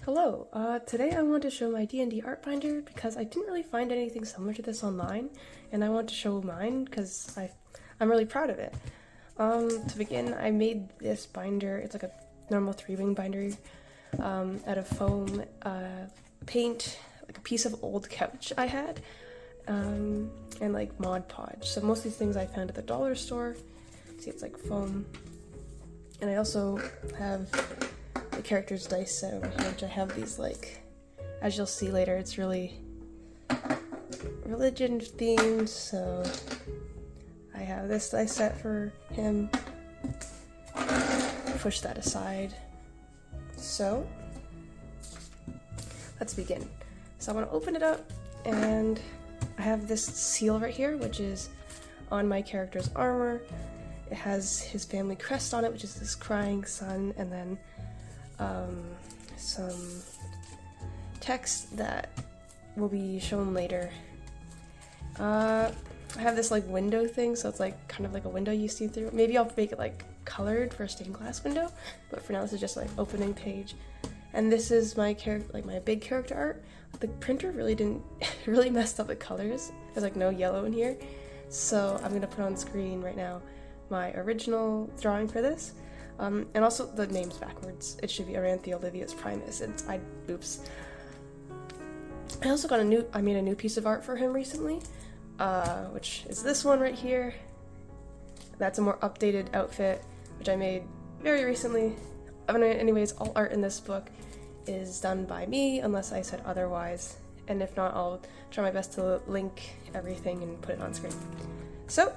Hello, today I want to show my D&D art binder because I didn't really find anything similar to this online, and I want to show mine because I'm really proud of it. To begin, I made this binder. It's like a normal 3-wing binder out of foam, paint, like a piece of old couch I had, and like Mod Podge. So most of these things I found at the dollar store. See, it's like foam. And I also have the character's dice set over here, which I have these, like, as you'll see later, it's really religion themed, so I have this dice set for him. Push that aside. So, let's begin. So I want to open it up, and I have this seal right here, which is on my character's armor. It has his family crest on it, which is this crying sun, and then some text that will be shown later. I have this like window thing, so it's like kind of like a window you see through. Maybe I'll make it like colored for a stained glass window, but for now this is just like opening page. And this is my character, like my big character art. The printer really messed up the colors. There's like no yellow in here, so I'm gonna put on screen right now my original drawing for this. And also the name's backwards. It should be Aranthe Olivius Primus. Oops. I also I made a new piece of art for him recently, which is this one right here. That's a more updated outfit, which I made very recently. Anyways, all art in this book is done by me, unless I said otherwise. And if not, I'll try my best to link everything and put it on screen. So,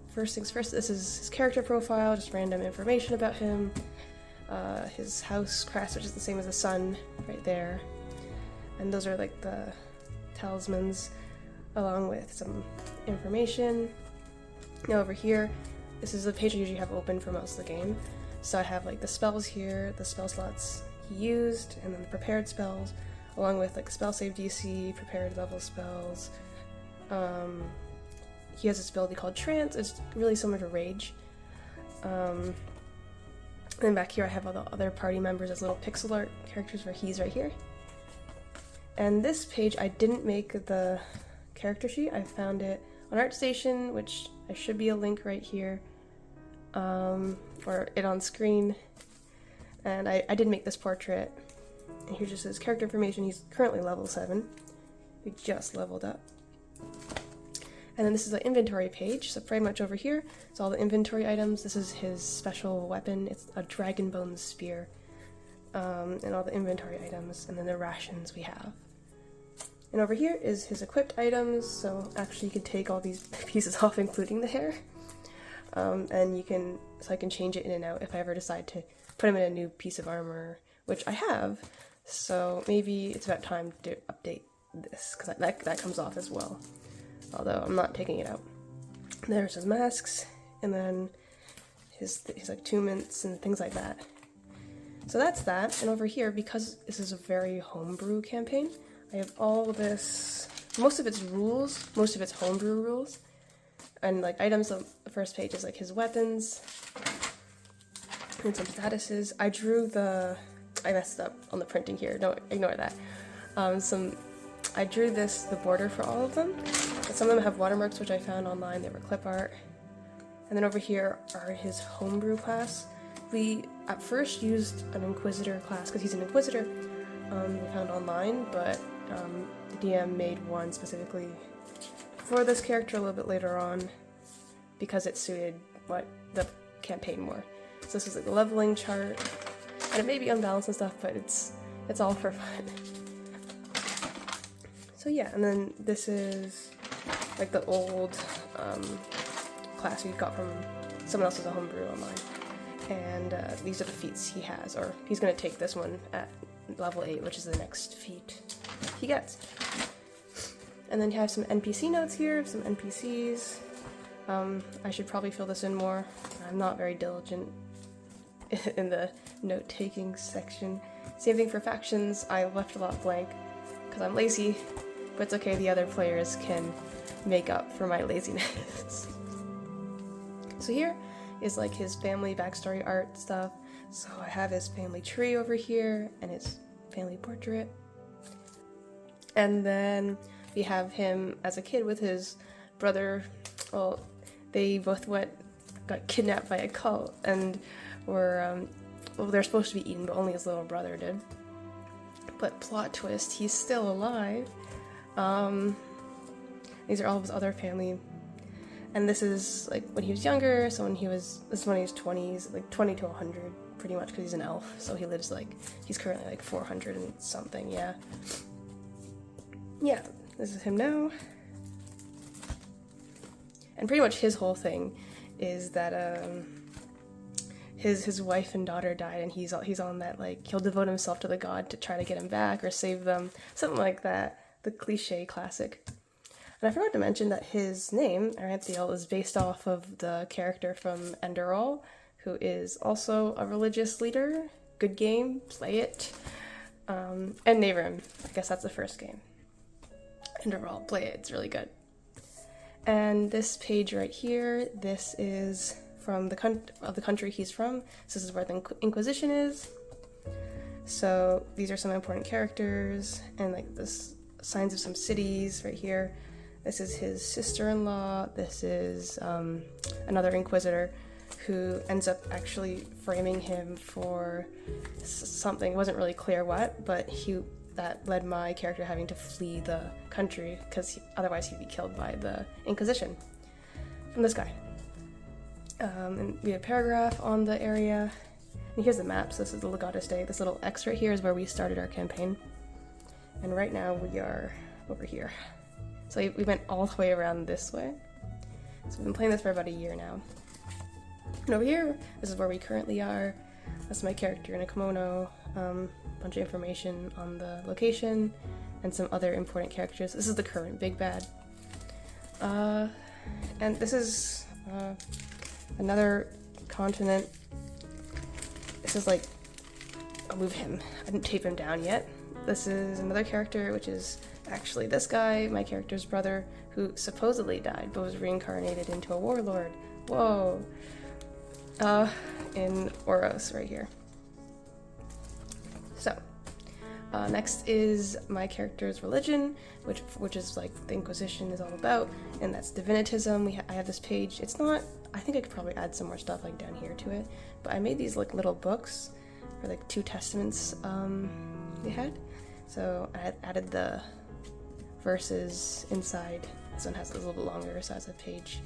first things first, this is his character profile, just random information about him. His house crest, which is the same as the sun, right there. And those are like the talismans, along with some information. Now over here, this is the page I usually have open for most of the game. So I have like the spells here, the spell slots he used, and then the prepared spells, along with like spell save DC, prepared level spells. He has this ability called Trance. It's really similar to Rage. And back here I have all the other party members as little pixel art characters where he's right here. And this page, I didn't make the character sheet. I found it on ArtStation, which I should be a link right here, or it on screen. And I did make this portrait. And here's just his character information. He's currently level 7. He just leveled up. And then this is the inventory page, so pretty much over here, it's all the inventory items. This is his special weapon. It's a dragon bone spear, and all the inventory items, and then the rations we have. And over here is his equipped items, so actually you can take all these pieces off, including the hair, and so I can change it in and out if I ever decide to put him in a new piece of armor, which I have, so maybe it's about time to update this, because that comes off as well. Although I'm not taking it out. There's his masks, and then his like attunements and things like that. So that's that. And over here, because this is a very homebrew campaign, I have all this, most of it's rules, most of it's homebrew rules, and like items on the first page is like his weapons and some statuses. I messed up on the printing here. Don't ignore that. I drew the border for all of them. Some of them have watermarks, which I found online. They were clip art. And then over here are his homebrew class. We at first used an Inquisitor class because he's an Inquisitor. We found online, but the DM made one specifically for this character a little bit later on because it suited what the campaign more. So this is like the leveling chart, and it may be unbalanced and stuff, but it's all for fun. So yeah, and then this is like the old class we got from someone else's homebrew online. And these are the feats he has, or he's going to take this one at level 8, which is the next feat he gets. And then you have some NPC notes here, some NPCs. I should probably fill this in more. I'm not very diligent in the note-taking section. Same thing for factions. I left a lot blank because I'm lazy. But it's okay, the other players can make up for my laziness. So here is like his family backstory art stuff. So I have his family tree over here, and his family portrait. And then we have him as a kid with his brother. Well, they both got kidnapped by a cult and were, well, they're supposed to be eaten, but only his little brother did. But plot twist, he's still alive. These are all of his other family. And this is like when he was younger, so this is when he was 20s, like 20 to 100, pretty much, because he's an elf, so he lives like, he's currently like 400 and something, yeah. Yeah, this is him now. And pretty much his whole thing is that his wife and daughter died, and he's on that, like, he'll devote himself to the god to try to get him back or save them, something like that, the cliche classic. And I forgot to mention that his name, Aranthiel, is based off of the character from Enderall, who is also a religious leader. Good game, play it. And Navrim, I guess that's the first game. Enderall, play it, it's really good. And this page right here, this is from the country he's from. This is where the Inquisition is. So these are some important characters, and like this signs of some cities right here. This is his sister-in-law. This is another Inquisitor who ends up actually framing him for something. It wasn't really clear what, but that led my character having to flee the country because otherwise he'd be killed by the Inquisition from this guy. And we have a paragraph on the area. And here's the map. So this is the Legatus Day. This little X right here is where we started our campaign. And right now we are over here. So we went all the way around this way. So we've been playing this for about a year now. And over here, this is where we currently are. That's my character in a kimono. Bunch of information on the location and some other important characters. This is the current big bad. And this is another continent. This is like, I'll move him. I didn't tape him down yet. This is another character, which is actually this guy, my character's brother, who supposedly died but was reincarnated into a warlord. Whoa. In Oros right here. So, next is my character's religion, which is like the Inquisition is all about, and that's divinitism. I have this page. It's not, I think I could probably add some more stuff like down here to it, but I made these like little books for like 2 testaments they had. So I had added the verses inside. This one has a little bit longer size of page.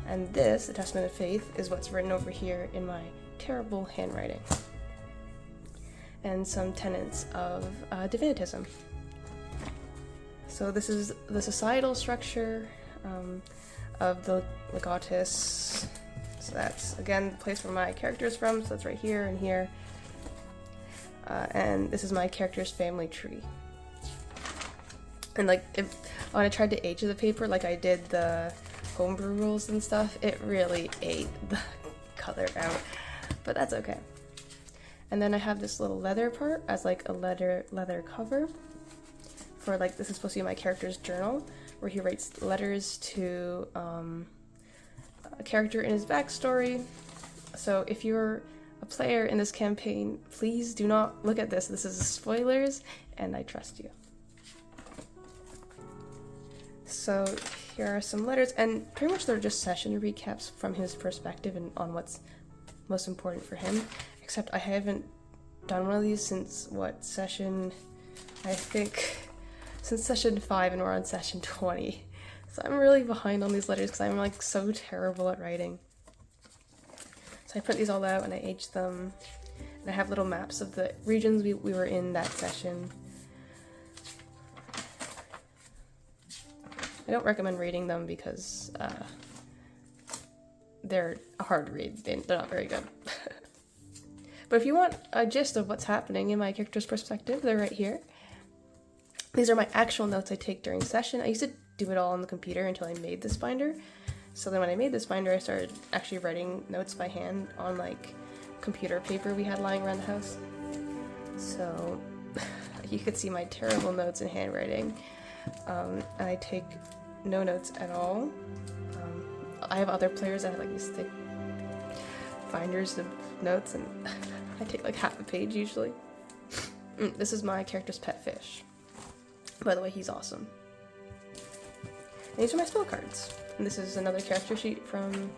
And this, the Testament of Faith, is what's written over here in my terrible handwriting. And some tenets of divinitism. So this is the societal structure of the Legatus. So that's, again, the place where my character is from, so that's right here and here. And this is my character's family tree. And like, when I tried to age the paper, like I did the Homebrew rules and stuff, it really ate the color out, but that's okay. And then I have this little leather part as like a leather cover for like, this is supposed to be my character's journal, where he writes letters to a character in his backstory. So if you're a player in this campaign, please do not look at this. This is spoilers, and I trust you. So here are some letters, and pretty much they're just session recaps from his perspective and on what's most important for him. Except I haven't done one of these since session? I think since session 5, and we're on session 20. So I'm really behind on these letters because I'm like so terrible at writing. So I print these all out and I age them, and I have little maps of the regions we were in that session. I don't recommend reading them because they're a hard read. They're not very good. But if you want a gist of what's happening in my character's perspective, they're right here. These are my actual notes I take during session. I used to do it all on the computer until I made this binder. So then when I made this binder, I started actually writing notes by hand on like computer paper we had lying around the house. So you could see my terrible notes and handwriting. And I take no notes at all. I have other players that have like these thick binders of notes, and I take like half a page usually. This is my character's pet fish. By the way, he's awesome. And these are my spell cards. And this is another character sheet from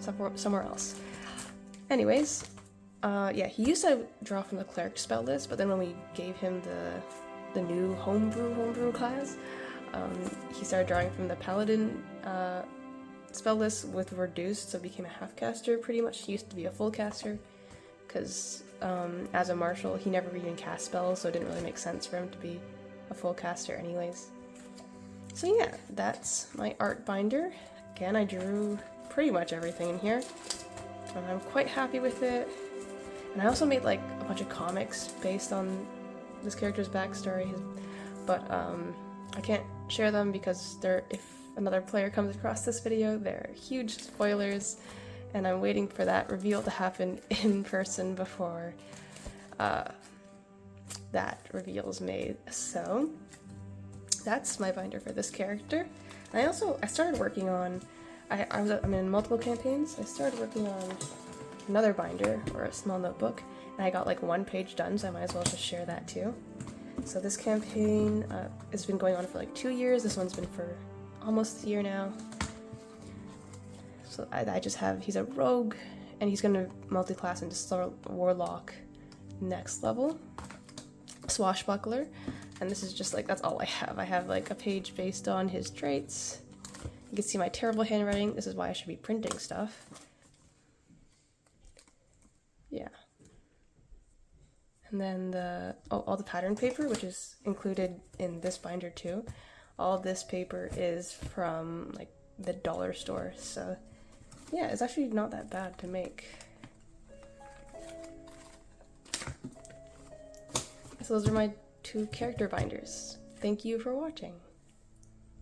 somewhere else. Anyways, yeah, he used to draw from the cleric spell list, but then when we gave him the new homebrew class, he started drawing from the paladin spell list with reduced, so became a half caster pretty much. He used to be a full caster because as a martial he never even cast spells, so it didn't really make sense for him to be a full caster anyways. So yeah, that's my art binder. Again, I drew pretty much everything in here and I'm quite happy with it. And I also made like a bunch of comics based on this character's backstory, but I can't share them because if another player comes across this video, they're huge spoilers, and I'm waiting for that reveal to happen in person before that reveal is made. So that's my binder for this character. And I started working on, I'm in multiple campaigns. I started working on another binder, or a small notebook, and I got like 1 page done, so I might as well just share that too. So this campaign has been going on for like 2 years. This one's been for almost a year now. So I just have, he's a rogue, and he's gonna multi-class into warlock next level, swashbuckler, and this is just like, that's all I have. I have like a page based on his traits. You can see my terrible handwriting. This is why I should be printing stuff. Yeah. And then all the pattern paper, which is included in this binder too. All of this paper is from like the dollar store, so yeah, it's actually not that bad to make. So those are my 2 character binders. Thank you for watching.